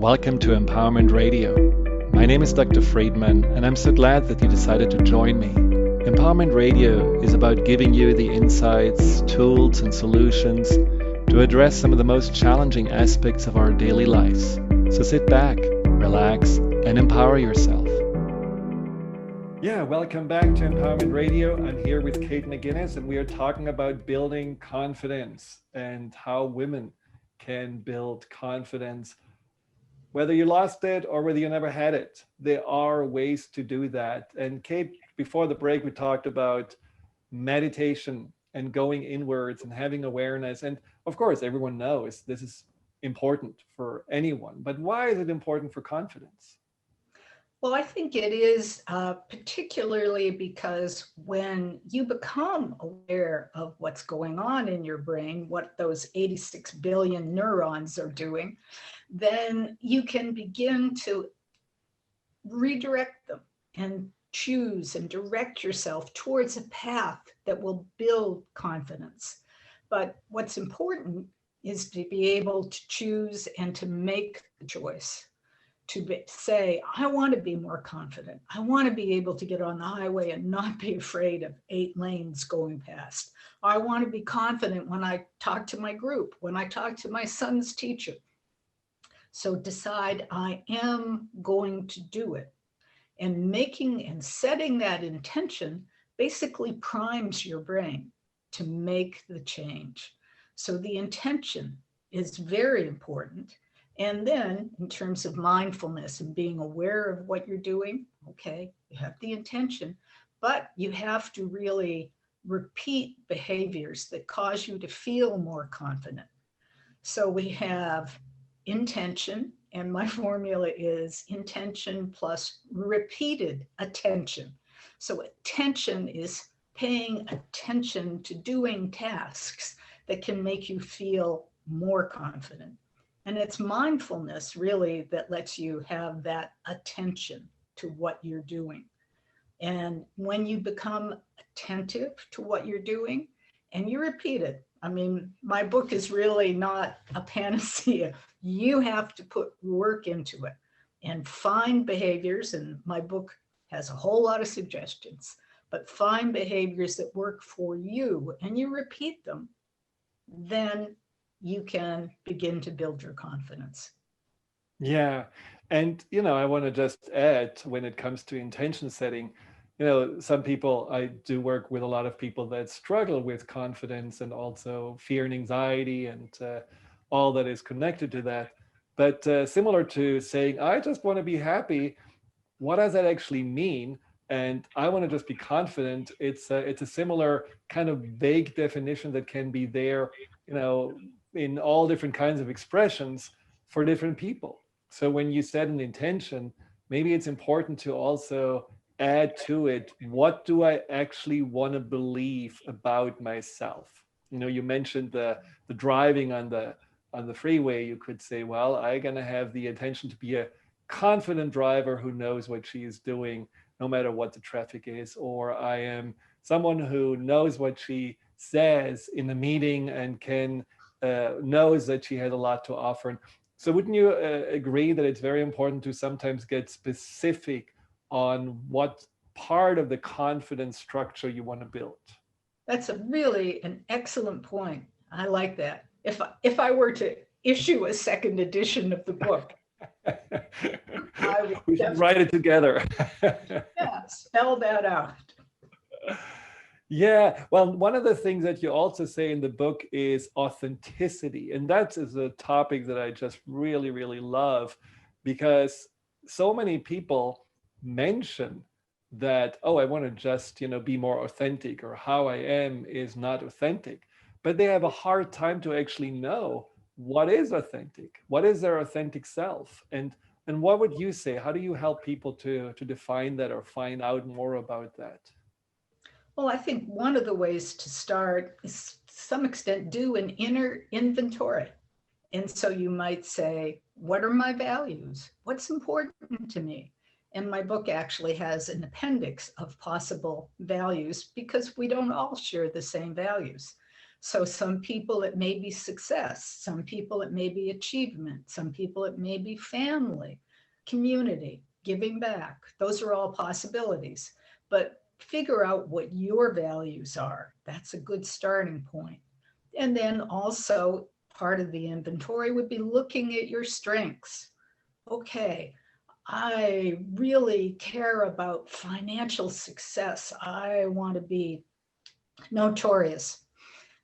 Welcome to Empowerment Radio. My name is Dr. Friedemann, and I'm so glad that you decided to join me. Empowerment Radio is about giving you the insights, tools, and solutions to address some of the most challenging aspects of our daily lives. So sit back, relax, and empower yourself. Yeah, welcome back to Empowerment Radio. I'm here with Kate McGuinness, and we are talking about building confidence and how women can build confidence. Whether you lost it or whether you never had it, there are ways to do that. And Kate, before the break, we talked about meditation and going inwards and having awareness. And of course, everyone knows this is important for anyone. But why is it important for confidence? Well, I think it is particularly because when you become aware of what's going on in your brain, what those 86 billion neurons are doing, then you can begin to redirect them and choose and direct yourself towards a path that will build confidence. But what's important is to be able to choose and to make the choice. Say, I want to be more confident. I want to be able to get on the highway and not be afraid of 8 lanes going past. I want to be confident when I talk to my group, when I talk to my son's teacher. So decide I am going to do it. And making and setting that intention basically primes your brain to make the change. So the intention is very important. And then in terms of mindfulness and being aware of what you're doing, okay, you have the intention, but you have to really repeat behaviors that cause you to feel more confident. So we have intention, and my formula is intention plus repeated attention. So attention is paying attention to doing tasks that can make you feel more confident. And it's mindfulness really that lets you have that attention to what you're doing. And when you become attentive to what you're doing and you repeat it, I mean, my book is really not a panacea. You have to put work into it and find behaviors. And my book has a whole lot of suggestions, but find behaviors that work for you and you repeat them, then you can begin to build your confidence. Yeah. And, I want to just add when it comes to intention setting, some people, I do work with a lot of people that struggle with confidence and also fear and anxiety and all that is connected to that. But similar to saying, I just want to be happy, what does that actually mean? And I want to just be confident. It's a similar kind of vague definition that can be there, in all different kinds of expressions for different people. So when you set an intention, maybe it's important to also add to it, what do I actually want to believe about myself? You mentioned the driving on the freeway. You could say, well, I'm going to have the intention to be a confident driver who knows what she is doing no matter what the traffic is, or I am someone who knows what she says in the meeting and can knows that she had a lot to offer. So wouldn't you agree that it's very important to sometimes get specific on what part of the confidence structure you want to build? That's really an excellent point. I like that. If I were to issue a second edition of the book, we should write it together. Yeah, spell that out. Yeah, well, one of the things that you also say in the book is authenticity. And that is a topic that I just really, really love, because so many people mention that, oh, I want to just, be more authentic, or how I am is not authentic. But they have a hard time to actually know what is authentic, what is their authentic self. And what would you say? How do you help people to define that or find out more about that? Well, I think one of the ways to start is to some extent do an inner inventory. And so you might say, what are my values? What's important to me? And my book actually has an appendix of possible values because we don't all share the same values. So some people it may be success, some people it may be achievement, some people it may be family, community, giving back. Those are all possibilities. But figure out what your values are. That's a good starting point. And then also part of the inventory would be looking at your strengths. Okay, I really care about financial success. I want to be notorious.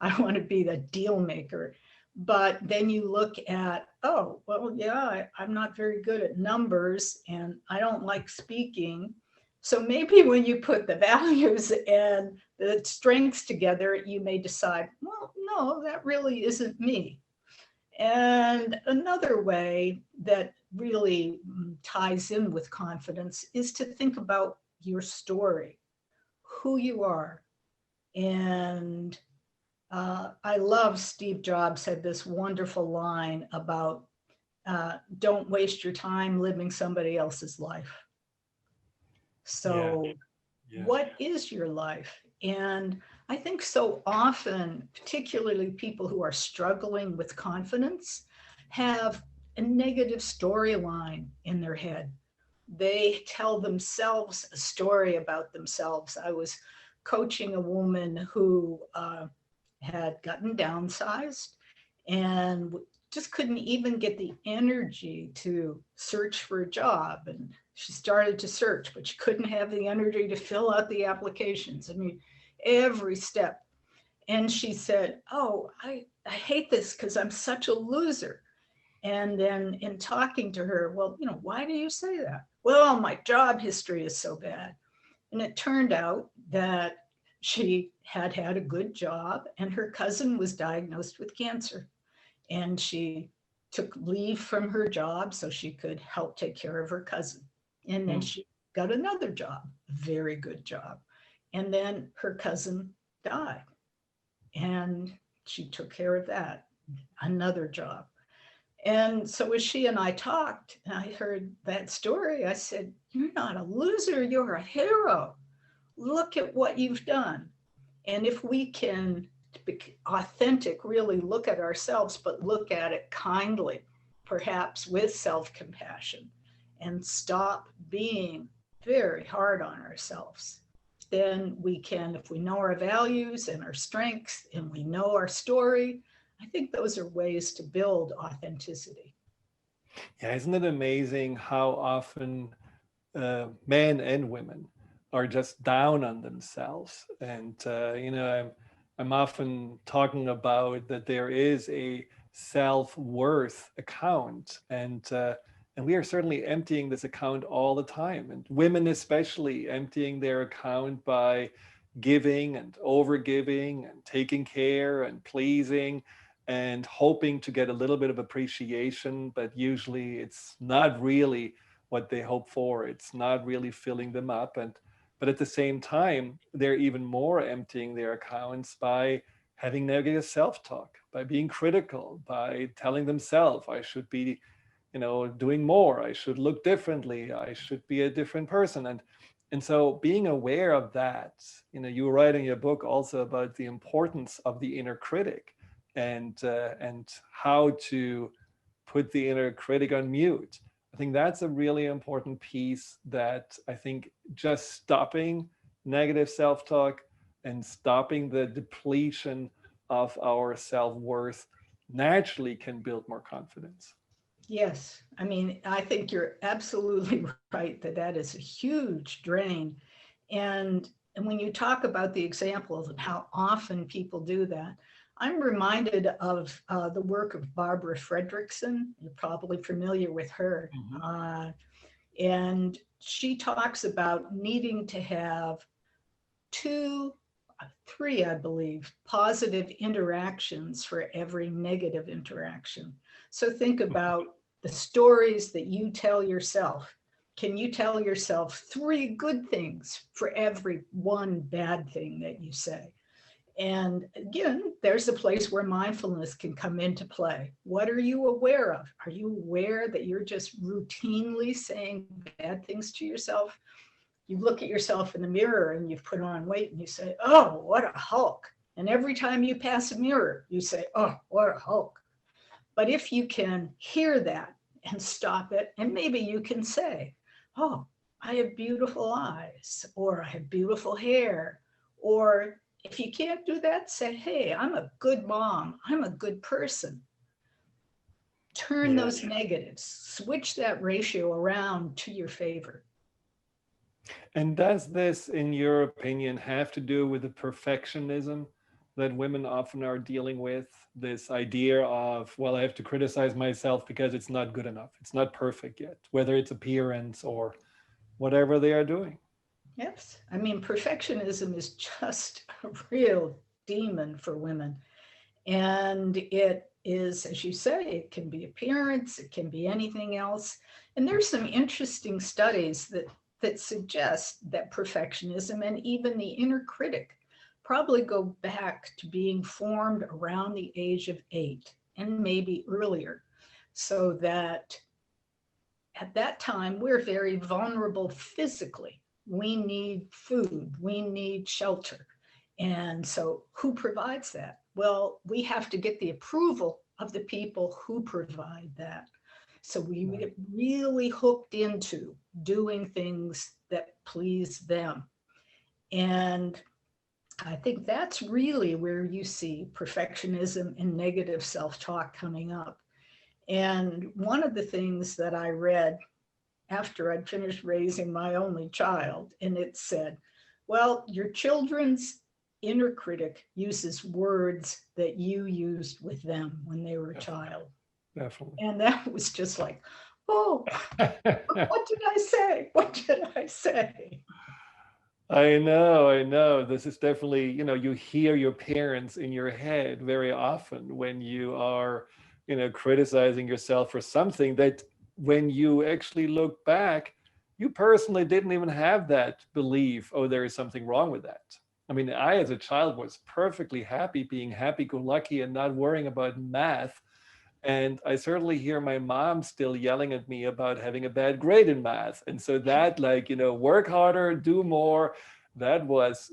I want to be the deal maker. But then you look at, oh, well, yeah, I'm not very good at numbers and I don't like speaking. So maybe when you put the values and the strengths together, you may decide, well, no, that really isn't me. And another way that really ties in with confidence is to think about your story, who you are. And I love Steve Jobs had this wonderful line about don't waste your time living somebody else's life. Yeah. So, Yeah. what is your life? And I think so often, particularly people who are struggling with confidence, have a negative storyline in their head. They tell themselves a story about themselves. I was coaching a woman who had gotten downsized and just couldn't even get the energy to search for a job. And she started to search, but she couldn't have the energy to fill out the applications. I mean, every step. And she said, oh, I hate this because I'm such a loser. And then in talking to her, well, why do you say that? Well, my job history is so bad. And it turned out that she had had a good job and her cousin was diagnosed with cancer. And she took leave from her job so she could help take care of her cousin. And then Hmm. she got another job, a very good job. And then her cousin died and she took care of that, another job. And so as she and I talked, and I heard that story, I said, you're not a loser, you're a hero. Look at what you've done. And if we can be authentic, really look at ourselves, but look at it kindly, perhaps with self compassion, and stop being very hard on ourselves, then we can, if we know our values and our strengths and we know our story, I think those are ways to build authenticity. Yeah, isn't it amazing how often men and women are just down on themselves? And I'm often talking about that there is a self-worth account, and we are certainly emptying this account all the time, and women especially emptying their account by giving and overgiving and taking care and pleasing and hoping to get a little bit of appreciation, but usually it's not really what they hope for. It's not really filling them up. And but at the same time, they're even more emptying their accounts by having negative self-talk, by being critical, by telling themselves, I should be, doing more, I should look differently, I should be a different person. And so being aware of that, you write in your book also about the importance of the inner critic and how to put the inner critic on mute. I think that's a really important piece that I think just stopping negative self-talk and stopping the depletion of our self-worth naturally can build more confidence. Yes, I mean, I think you're absolutely right that that is a huge drain. And when you talk about the examples and how often people do that, I'm reminded of the work of Barbara Fredrickson. You're probably familiar with her. Mhm. And she talks about needing to have two, three, I believe, positive interactions for every negative interaction. So think about the stories that you tell yourself. Can you tell yourself three good things for every one bad thing that you say? And again, there's a place where mindfulness can come into play. What are you aware of? Are you aware that you're just routinely saying bad things to yourself? You look at yourself in the mirror and you've put on weight and you say, oh, what a hulk. And every time you pass a mirror, you say, oh, what a hulk. But if you can hear that and stop it, and maybe you can say, oh, I have beautiful eyes, or I have beautiful hair. Or if you can't do that, say, hey, I'm a good mom, I'm a good person. Turn Yeah. those negatives, switch that ratio around to your favor. And does this, in your opinion, have to do with the perfectionism that women often are dealing with? This idea of, well, I have to criticize myself because it's not good enough. It's not perfect yet, whether it's appearance or whatever they are doing. Yes. I mean, perfectionism is just a real demon for women. And it is, as you say, it can be appearance, it can be anything else. And there's some interesting studies that suggest that perfectionism and even the inner critic probably go back to being formed around the age of 8 and maybe earlier. So that at that time, we're very vulnerable physically. We need food, we need shelter. And so, who provides that? Well, we have to get the approval of the people who provide that. So, we get really hooked into doing things that please them. And I think that's really where you see perfectionism and negative self talk coming up. And one of the things that I read after I'd finished raising my only child, and it said, well, your children's inner critic uses words that you used with them when they were a child. Definitely. And that was just like, oh, what did I say? What did I say? I know. This is definitely, you hear your parents in your head very often when you are, criticizing yourself for something that when you actually look back, you personally didn't even have that belief, oh, there is something wrong with that. I mean, I, as a child, was perfectly happy being happy go lucky and not worrying about math. And I certainly hear my mom still yelling at me about having a bad grade in math. And so that, like, work harder, do more, that was,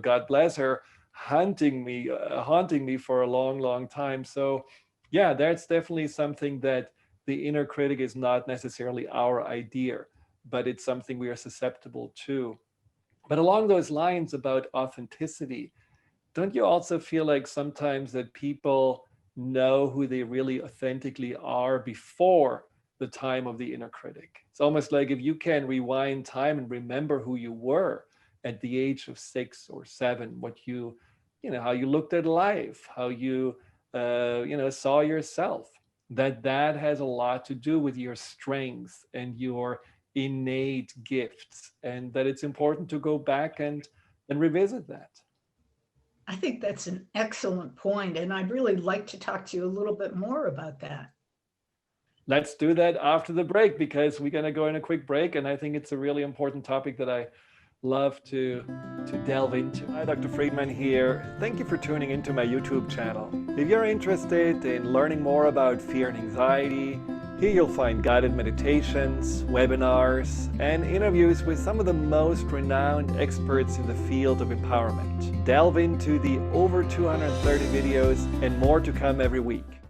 God bless her, haunting me for a long, long time. So, yeah, that's definitely something that the inner critic is not necessarily our idea, but it's something we are susceptible to. But along those lines about authenticity, don't you also feel like sometimes that people know who they really authentically are before the time of the inner critic? It's almost like if you can rewind time and remember who you were at the age of 6 or 7, what how you looked at life, how you, saw yourself, that has a lot to do with your strengths and your innate gifts, and that it's important to go back and revisit that. I think that's an excellent point, and I'd really like to talk to you a little bit more about that. Let's do that after the break because we're going to go in a quick break, and I think it's a really important topic that I love to delve into. Hi, Dr. Friedemann here. Thank you for tuning into my YouTube channel. If you're interested in learning more about fear and anxiety, here you'll find guided meditations, webinars, and interviews with some of the most renowned experts in the field of empowerment. Delve into the over 230 videos and more to come every week.